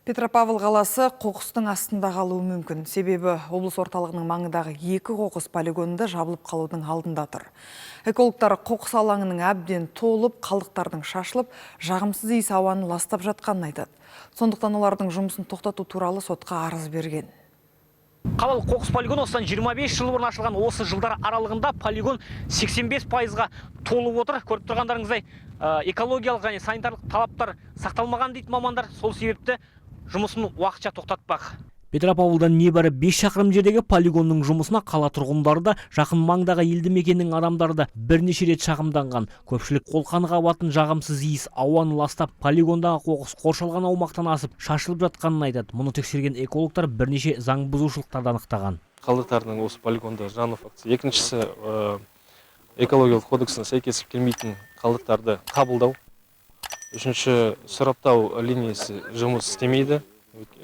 Петропавл қаласы қоқыстың астында қалуы мүмкін. Себебі облыс орталығының маңындағы 2 қоқыс полигонында жабылып қалудың алдында тұр. Экологтар қоқыс алаңының әбден толып, қалдықтардың шашылып, жағымсыз иіс ауаны ластап жатқанын айтады. Сондықтан олардың жұмысын тоқтату туралы сотқа арыз берген. Қалалық қоқыс полигоны осыдан 25 жыл бұрын ашылған. Осы жылдар аралығында полигон 85%-ға толып отыр. Көріп тұрғандарыңыздай, экологиялық және санитарлық талаптар сақталмаған дейді мамандар. Сол себепті жұмысын уақытша тоқтатпақ. Петропавлдан небәрі 5 шақырым жердегі полигонның жұмысына қала тұрғындары да, жақын маңдағы елді мекеннің адамдары да бірнеше рет шағымданған. Көпшілік қолқаны қабатын жағымсыз иіс ауаны ластап, полигондағы қоқыс қоршалған аумақтан асып, шашылып жатқанын айтады. Мұны тексерген экологтар бірнеше заң бұзушылықтарды анықтаған. Қалдықтардың осы полигонда жану фактісі. Екіншісі, экологиялық кодексіне сәйкес келмейтін қалдықтарды қабылдау. Үшінші, сұрыптау линиясы жұмыс істемейді.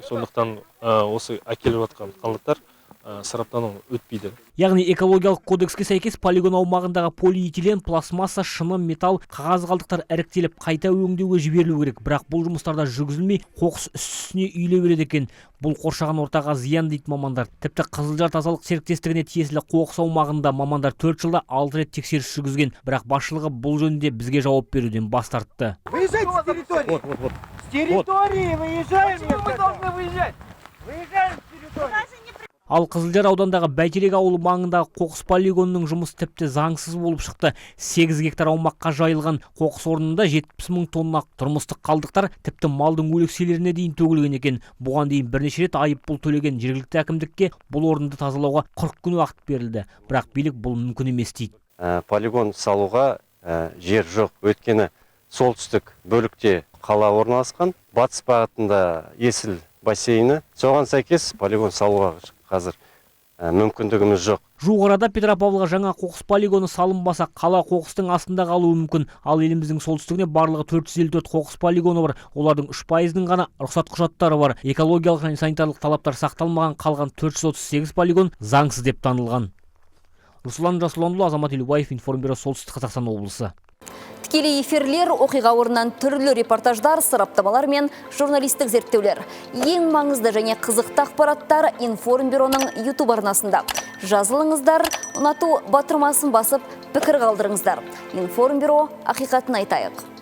Сондықтан осы әкеліп жатқан қалдықтар сараптаудан өтпейді. Яғни экологиялық кодекске сәйкес полигон аумағындағы полиэтилен, пластмасса, шыны, металл, қағаз қалдықтар іріктеліп қайта өңдеуге жіберілу керек. Бірақ бұл жұмыстарда жүргізілмей, қоқыс үстіне үйіле береді екен. Бұл қоршаған ортаға зиян дейді мамандар. Тіпті Қызылжар тазалық серіктестігіне тиесілі қоқыс аумағында мамандар 4 жылда 6 рет тексеріс жүргізген. Бірақ басшылығы бұл жөнінде бізге жауап беруден бас тартты. Выезжайте с территории. С территории выезжаем. Почему мы должны выезжать? Выезжаем с территории. Ал Қызылжар аудандағы Бәйтерек ауылы маңындағы қоқыс полигонының жұмысы тіпті заңсыз болып шықты. 8 гектар аумаққа жайылған қоқыс орнында 70 мың тонна тұрмыстық қалдықтар тіпті малдың өлекселеріне дейін төгілген екен. Бұған дейін бірнеше рет айыппұл төлеген жергілікті әкімдікке бұл орынды тазалауға 40 күн уақыт берілді. Бірақ билік бұл мүмкін емес дейді. Полигон салуға жер жоқ. Өйткені солтүстік бөлікте қала орналасқан, батыс бағытында Есіл бассейні. Соған сәйкес полигон салуға қазір мүмкіндігіміз жоқ. Жуық арада Петропавлға жаңа қоқыс полигоны салынбаса, қала қоқыстың астында қалуы мүмкін. Ал еліміздің солтүстігіне барлығы 454 қоқыс полигоны бар. Олардың 3%-ның ғана рұқсат құжаттары бар. Экологиялық және санитарлық талаптар сақталмаған, қалған 438 полигон заңсыз деп танылған. Руслан Жасұланұлы, Азамат Елубаев, Информбюро, Солтүстік Қазақстан облысы. Тікелей эфирлер, оқиға орнынан түрлі репортаждар, сараптамалар мен журналистік зерттеулер. Ең маңызды және қызықты ақпараттар Информбюроның YouTube арнасында. Жазылыңыздар, ұнату батырмасын басып, пікір қалдырыңыздар. Информбюро, ақиқатын айтайық.